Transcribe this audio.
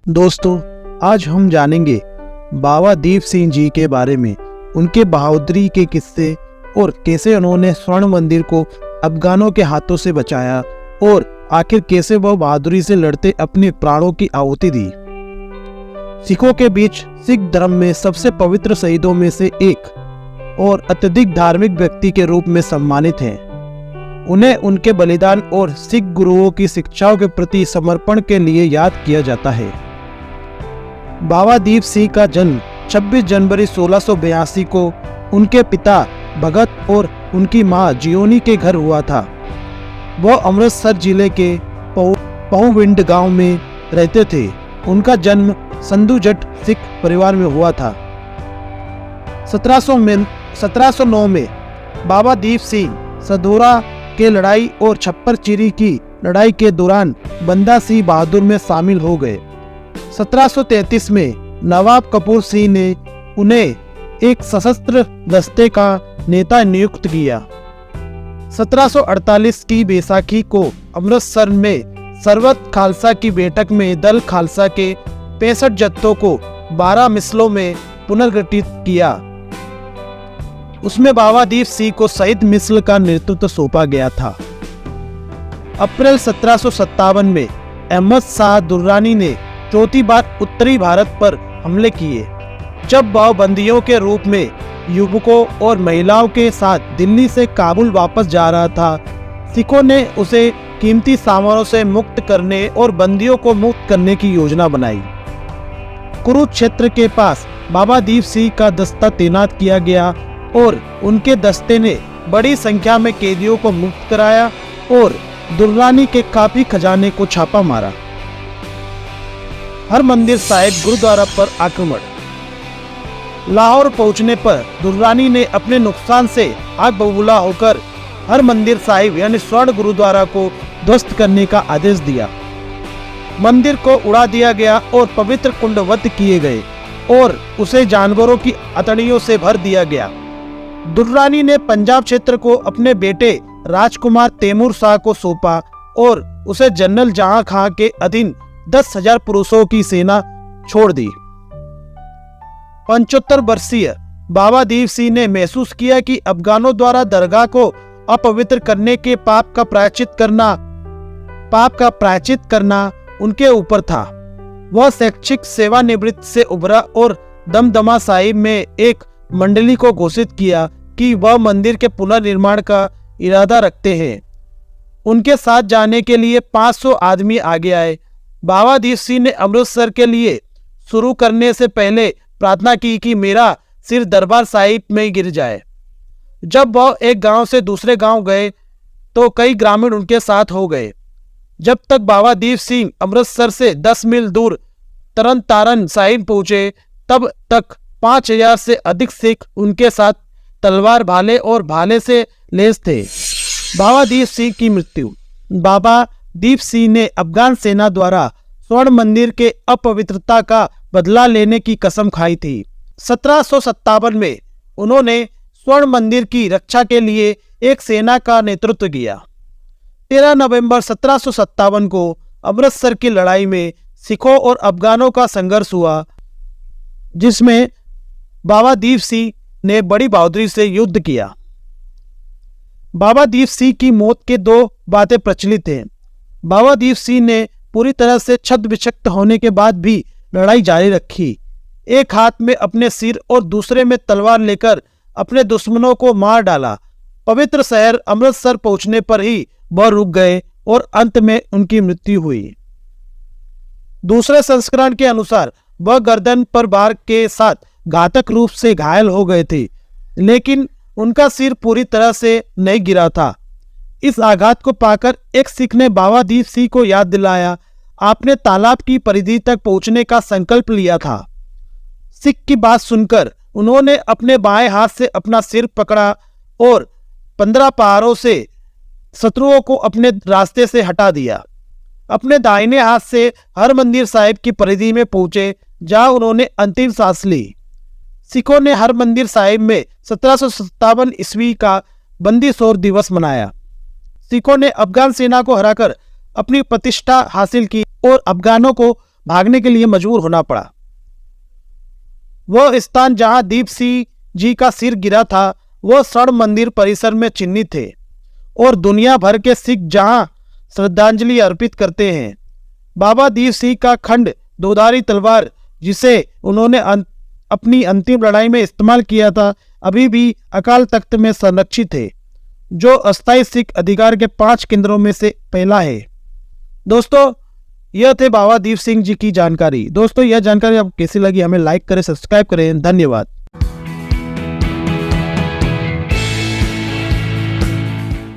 दोस्तों, आज हम जानेंगे बाबा दीप सिंह जी के बारे में, उनके बहादुरी के किस्से और कैसे उन्होंने स्वर्ण मंदिर को अफगानों के हाथों से बचाया और आखिर कैसे वह बहादुरी से लड़ते अपने प्राणों की आहुति दी। सिखों के बीच सिख धर्म में सबसे पवित्र शहीदों में से एक और अत्यधिक धार्मिक व्यक्ति के रूप में सम्मानित हैं। उन्हें उनके बलिदान और सिख गुरुओं की शिक्षाओं के प्रति समर्पण के लिए याद किया जाता है। बाबा दीप सिंह का जन्म 26 जनवरी 1682 को उनके पिता भगत और उनकी मां जियोनी के घर हुआ था। वह अमृतसर जिले के पहुविंड गांव में रहते थे। उनका जन्म संधू जट सिख परिवार में हुआ था। 1709 में बाबा दीप सिंह सदोरा के लड़ाई और छप्पर चिरी की लड़ाई के दौरान बंदा सिंह बहादुर में शामिल हो गए। 1733 में नवाब कपूर सिंह ने उन्हें एक सशस्त्र दस्ते का नेता नियुक्त किया। 1748 की बैसाखी को अमृतसर में सरवत खालसा की बैठक में दल खालसा के 65 जत्थों को 12 मिसलों में पुनर्गठित किया। उसमें बाबा दीप सिंह को शहीद मिसल का नेतृत्व सौंपा गया था। अप्रैल 1757 में अहमद शाह दुर्रानी ने चौथी बार उत्तरी भारत पर हमले किए। जब वह बंदियों के रूप में युवकों और महिलाओं के साथ दिल्ली से काबुल वापस जा रहा था, सिखों ने उसे कीमती सामानों से मुक्त करने और बंदियों को मुक्त करने की योजना बनाई। कुरुक्षेत्र के पास बाबा दीप सिंह का दस्ता तैनात किया गया और उनके दस्ते ने बड़ी संख्या में कैदियों को मुक्त कराया और दुर्रानी के काफी खजाने को छापा मारा। हरमंदिर साहिब गुरुद्वारा पर आक्रमण। लाहौर पहुंचने पर दुर्रानी ने अपने नुकसान से आग बबूला होकर हरमंदिर साहिब यानी स्वर्ण गुरुद्वारा को ध्वस्त करने का आदेश दिया। मंदिर को उड़ा दिया गया और पवित्र कुंड वध किए गए और उसे जानवरों की अतड़ियों से भर दिया गया। दुर्रानी ने पंजाब क्षेत्र को अपने बेटे राजकुमार तैमूर शाह को सौंपा और उसे जनरल जहां खां के अधीन 10,000 पुरुषों की सेना छोड़ दी। 75 वर्षीय बाबा दीप सिंह ने महसूस किया कि अफगानों द्वारा दरगाह को अपवित्र करने के पाप का प्रायश्चित करना उनके ऊपर था। वह शैक्षिक सेवानिवृत्ति से उभरा और दमदमा साहिब में एक मंडली को घोषित किया कि वह मंदिर के पुनर्निर्माण का इरादा रखते हैं। उनके साथ जाने के लिए 500 आदमी आगे आए। बाबा दीप सिंह ने अमृतसर के लिए शुरू करने से पहले प्रार्थना की कि मेरा सिर दरबार साहिब में गिर जाए। जब वह एक गांव से दूसरे गांव गए तो कई ग्रामीण उनके साथ हो गए। जब तक बाबा दीप सिंह अमृतसर से 10 मील दूर तरन तारण साहिब पहुंचे, तब तक 5,000 से अधिक सिख उनके साथ तलवार भाले और भाले से लैस थे। बाबा दीप सिंह की मृत्यु। बाबा दीप सिंह ने अफगान सेना द्वारा स्वर्ण मंदिर के अपवित्रता का बदला लेने की कसम खाई थी। 1757 में उन्होंने स्वर्ण मंदिर की रक्षा के लिए एक सेना का नेतृत्व किया। 13 नवंबर 1757 को अमृतसर की लड़ाई में सिखों और अफगानों का संघर्ष हुआ, जिसमें बाबा दीप सिंह ने बड़ी बहादुरी से युद्ध किया। बाबा दीप सिंह की मौत के 2 बातें प्रचलित हैं। बाबा दीप सिंह ने पूरी तरह से छद्म विक्षत होने के बाद भी लड़ाई जारी रखी। एक हाथ में अपने सिर और दूसरे में तलवार लेकर अपने दुश्मनों को मार डाला। पवित्र शहर अमृतसर पहुंचने पर ही वह रुक गए और अंत में उनकी मृत्यु हुई। दूसरे संस्करण के अनुसार वह गर्दन पर बार के साथ घातक रूप से घायल हो गए थे, लेकिन उनका सिर पूरी तरह से नहीं गिरा था। इस आघात को पाकर एक सिख ने बाबा दीप सिंह को याद दिलाया, आपने तालाब की परिधि तक पहुंचने का संकल्प लिया था। सिख की बात सुनकर उन्होंने अपने बाएं हाथ से अपना सिर पकड़ा और 15 पहाड़ों से शत्रुओं को अपने रास्ते से हटा दिया। अपने दाहिने हाथ से हरमंदिर साहिब की परिधि में पहुंचे, जहां उन्होंने अंतिम सांस ली। सिखों ने हरमंदिर साहिब में 1757 ईस्वी का बंदी छोड़ दिवस मनाया। सिखों ने अफगान सेना को हराकर अपनी प्रतिष्ठा हासिल की और अफगानों को भागने के लिए मजबूर होना पड़ा। वह स्थान जहां दीप सिंह जी का सिर गिरा था वह स्वर्ण मंदिर परिसर में चिन्हित थे और दुनिया भर के सिख जहां श्रद्धांजलि अर्पित करते हैं। बाबा दीप सिंह का खंड दोधारी तलवार जिसे उन्होंने अपनी अंतिम लड़ाई में इस्तेमाल किया था अभी भी अकाल तख्त में संरक्षित है, जो अस्थायी सिख अधिकार के 5 केंद्रों में से पहला है। दोस्तों, यह थे बाबा दीप सिंह जी की जानकारी। दोस्तों, यह जानकारी आपको कैसी लगी हमें लाइक करें, सब्सक्राइब करें। धन्यवाद।